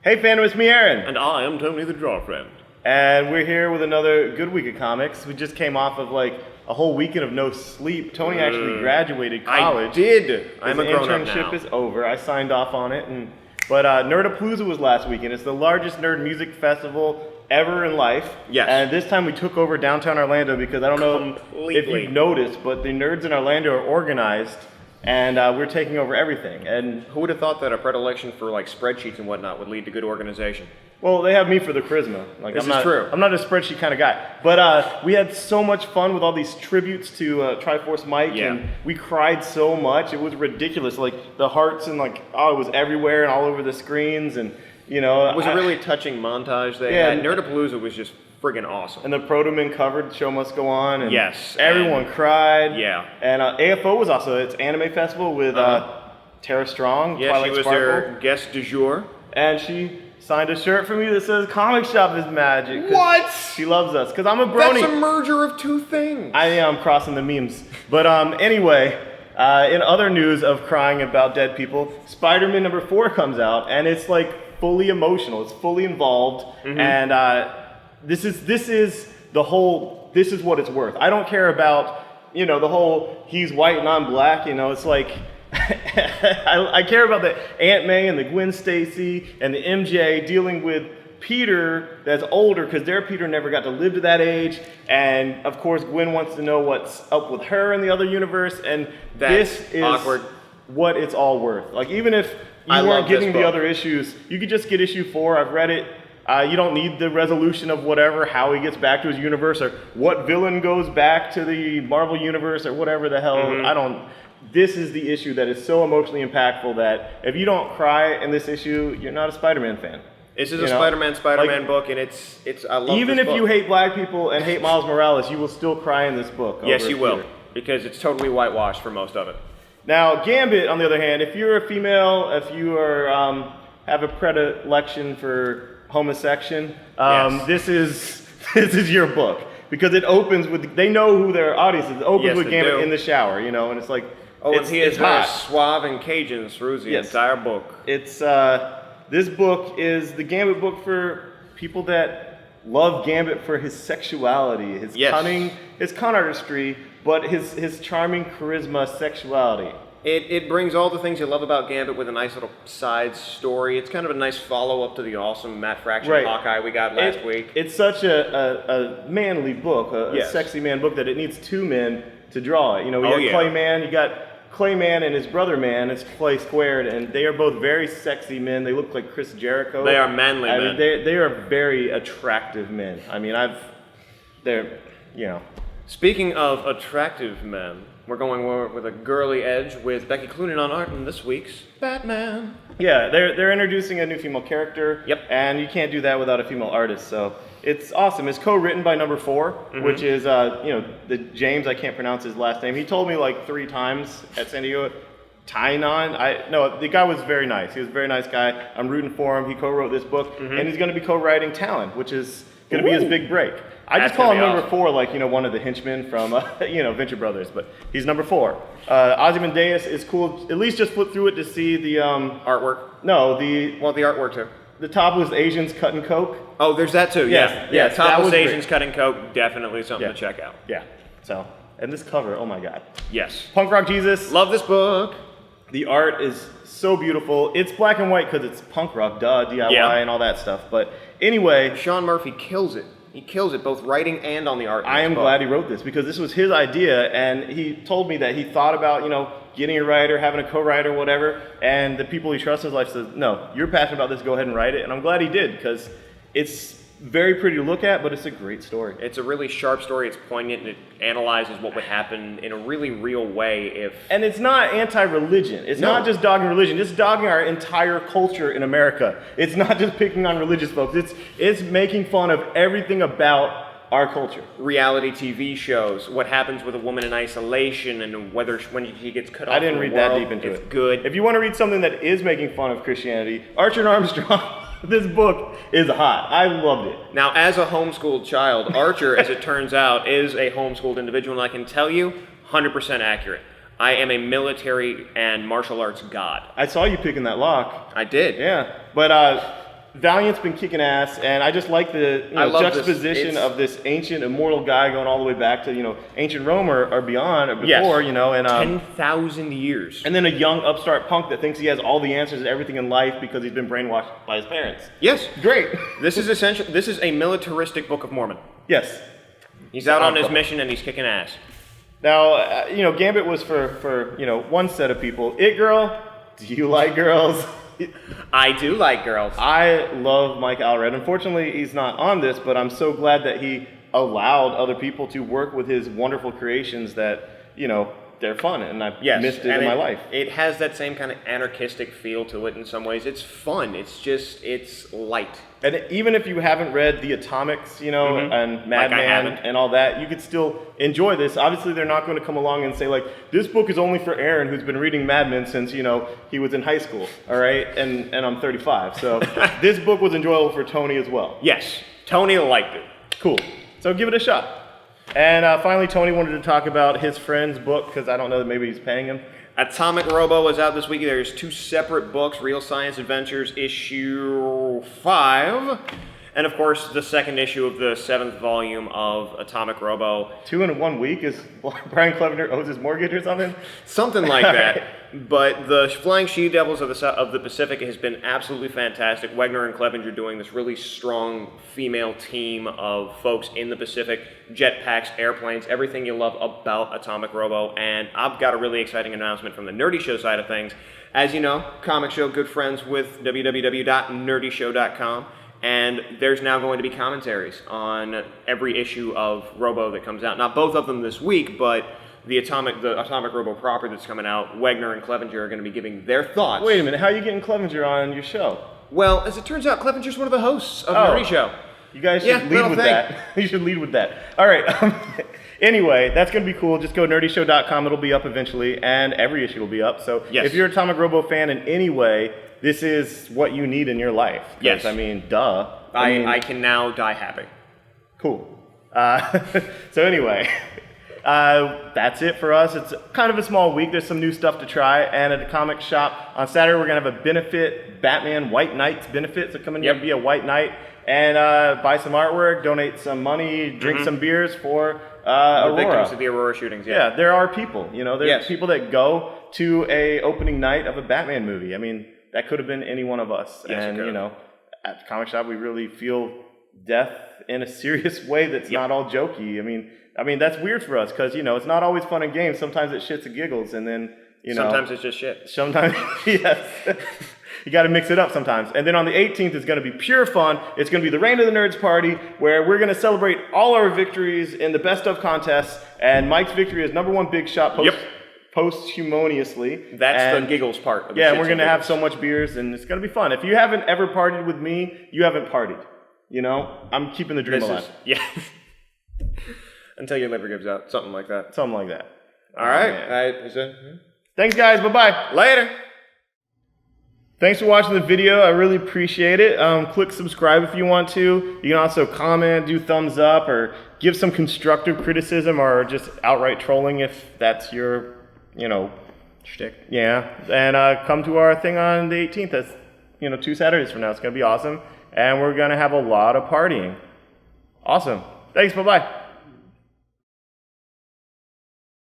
Hey Fandom, it's me, Aaron. And I am Tony the Draw Friend. And we're here with another good week of comics. We just came off of like a whole weekend of no sleep. Tony actually graduated college. I did. I'm a grown-up now. Internship is over. I signed off on it. But Nerdapalooza was last weekend. It's the largest nerd music festival ever in life. Yes. And this time we took over downtown Orlando because I don't know if you've noticed, but the nerds in Orlando are organized. And we're taking over everything. And who would have thought that a predilection for like spreadsheets and whatnot would lead to good organization? Well, they have me for the charisma. Like, this is true. I'm not a spreadsheet kind of guy. But we had so much fun with all these tributes to Triforce Mike. Yeah. And we cried so much. It was ridiculous. Like, the hearts and like, it was everywhere and all over the screens. And, you know. It was a really touching montage they had. Nerdapalooza was just friggin' awesome. And the Proto-Men covered Show Must Go On. And yes. Everyone cried. Yeah. And AFO was also, it's anime festival with Tara Strong, yeah, Twilight she was Sparkle. their guest du jour. And she signed a shirt for me that says "Comic Shop is magic." What? She loves us because I'm a brony. That's a merger of two things. I'm crossing the memes. But anyway, in other news of crying about dead people, Spider-Man number 4 comes out, and it's like fully emotional. It's fully involved, and this is what it's worth. I don't care about the whole he's white and I'm black. It's like. I care about the Aunt May and the Gwen Stacy and the MJ dealing with Peter that's older because their Peter never got to live to that age, and of course Gwen wants to know what's up with her in the other universe, and this is awkward. What it's all worth. Like, even if you weren't getting the other issues, you could just get issue 4. I've read it. You don't need the resolution of whatever, how he gets back to his universe, or what villain goes back to the Marvel universe, or whatever the hell. This is the issue that is so emotionally impactful that if you don't cry in this issue, you're not a Spider-Man fan. This is a Spider-Man book, and it's I love even this if book. you hate black people and hate Miles Morales, you will still cry in this book. Yes, you will, because it's totally whitewashed for most of it. Now, Gambit, on the other hand, if you're a female, if you are have a predilection for homosexual, this is your book, because it opens with, they know who their audience is. It opens with Gambit in the shower, and it's like. And he is very suave and Cajun through the entire book. It's this book is the Gambit book for people that love Gambit for his sexuality, his cunning, his con artistry, but his charming charisma, sexuality. It brings all the things you love about Gambit with a nice little side story. It's kind of a nice follow-up to the awesome Matt Fraction Hawkeye we got last week. It's such a manly book, a sexy man book, that it needs 2 men to draw it. We got Clayman, you got Clayman and his brother Man, it's Clay Squared, and they are both very sexy men. They look like Chris Jericho. They are manly men. They are very attractive men. Speaking of attractive men, we're going with a girly edge with Becky Cloonan on art in this week's Batman. Yeah, they're introducing a new female character. Yep. And you can't do that without a female artist, so it's awesome. It's co-written by number 4, which is the James, I can't pronounce his last name. He told me like 3 times at San Diego. Tynon. The guy was very nice. He was a very nice guy. I'm rooting for him. He co-wrote this book, and he's going to be co-writing Talon, which is going to be his big break. I just call him number 4, like one of the henchmen from Venture Brothers, but he's number 4. Ozymandias is cool. At least just flip through it to see the artwork. No, the artwork too. The top was Asians cutting coke. Oh, there's that too. Yeah. Top was Asians great. cutting coke. Definitely something to check out. Yeah. So, and this cover, oh my God. Yes. Punk Rock Jesus. Love this book. The art is so beautiful. It's black and white because it's punk rock, DIY and all that stuff. But anyway, Sean Murphy kills it. He kills it, both writing and on the art. I am glad he wrote this, because this was his idea, and he told me that he thought about, getting a writer, having a co-writer, whatever, and the people he trusts in his life says, no, you're passionate about this, go ahead and write it. And I'm glad he did, because it's very pretty to look at, but it's a great story. It's a really sharp story. It's poignant, and it analyzes what would happen in a really real way if... And it's not anti-religion. It's not just dogging religion. It's dogging our entire culture in America. It's not just picking on religious folks. It's making fun of everything about our culture. Reality TV shows, what happens with a woman in isolation, and when she gets cut off. I didn't read that deep into it. It's good. If you want to read something that is making fun of Christianity, Archer and Armstrong... This book is hot. I loved it. Now, as a homeschooled child, Archer, as it turns out, is a homeschooled individual, and I can tell you, 100% accurate. I am a military and martial arts god. I saw you picking that lock. I did. Yeah. But Valiant's been kicking ass, and I just like the juxtaposition of this ancient, immortal guy going all the way back to, ancient Rome or beyond, or before, and 10,000 years. And then a young upstart punk that thinks he has all the answers to everything in life because he's been brainwashed by his parents. Yes. Great. This is a militaristic Book of Mormon. Yes. He's out on his mission and he's kicking ass. Now, Gambit was for one set of people. It Girl, do you like girls? I do like girls. I love Mike Allred. Unfortunately, he's not on this, but I'm so glad that he allowed other people to work with his wonderful creations that, they're fun, and I've missed it in my life. It has that same kind of anarchistic feel to it in some ways. It's fun. It's light. And even if you haven't read the Atomics, and Madman and all that, you could still enjoy this. Obviously, they're not going to come along and say, this book is only for Aaron, who's been reading Madman since, he was in high school, all right? And I'm 35. So this book was enjoyable for Tony as well. Yes, Tony liked it. Cool. So give it a shot. And finally, Tony wanted to talk about his friend's book, because I don't know that maybe he's paying him. Atomic ROBO is out this week. There's 2 separate books, Real Science Adventures, issue 5. And of course, the 2nd issue of the 7th volume of Atomic ROBO. 2 in 1 week? Is Brian Clevenger owes his mortgage or something? Something like that. Right. But the Flying She-Devils of the Pacific has been absolutely fantastic. Wegner and Clevenger doing this really strong female team of folks in the Pacific. Jetpacks, airplanes, everything you love about Atomic ROBO. And I've got a really exciting announcement from the Nerdy Show side of things. As you know, Comic Show, good friends with www.nerdyshow.com. And there's now going to be commentaries on every issue of Robo that comes out. Not both of them this week, but the Atomic Robo proper that's coming out, Wegner and Clevenger are going to be giving their thoughts. Wait a minute, how are you getting Clevenger on your show? Well, as it turns out, Clevenger's one of the hosts of Nerdy Show. You guys should lead with that. You should lead with that. All right. Anyway, that's going to be cool. Just go to nerdyshow.com. It'll be up eventually, and every issue will be up. So if you're an Atomic Robo fan in any way, this is what you need in your life. Yes. I mean, duh. I can now die happy. Cool. So anyway, that's it for us. It's kind of a small week. There's some new stuff to try. And at the comic shop on Saturday, we're going to have a benefit, Batman White Knights benefit. So come in here and be a White Knight and buy some artwork, donate some money, drink some beers for Aurora. The victims of the Aurora shootings, yeah. There are people, there's people that go to a opening night of a Batman movie. I mean, that could have been any one of us. Yes, and, at the comic shop, we really feel death in a serious way that's not all jokey. I mean, that's weird for us because, it's not always fun and games. Sometimes it's shits and giggles, and then, sometimes it's just shit. Sometimes, yes. You got to mix it up sometimes. And then on the 18th, it's going to be pure fun. It's going to be the Reign of the Nerds party, where we're going to celebrate all our victories in the best of contests. And Mike's victory is #1 Big Shot posthumously. That's the giggles part. Yeah, and we're going to have so much beers, and it's going to be fun. If you haven't ever partied with me, you haven't partied. I'm keeping the dream alive. Until your liver gives out. Something like that. Something like that. All right. Thanks, guys. Bye-bye. Later. Thanks for watching the video. I really appreciate it. Click subscribe if you want to. You can also comment, do thumbs up, or give some constructive criticism, or just outright trolling if that's your, shtick. Yeah. And come to our thing on the 18th. That's, 2 Saturdays from now. It's going to be awesome. And we're going to have a lot of partying. Awesome. Thanks. Bye-bye.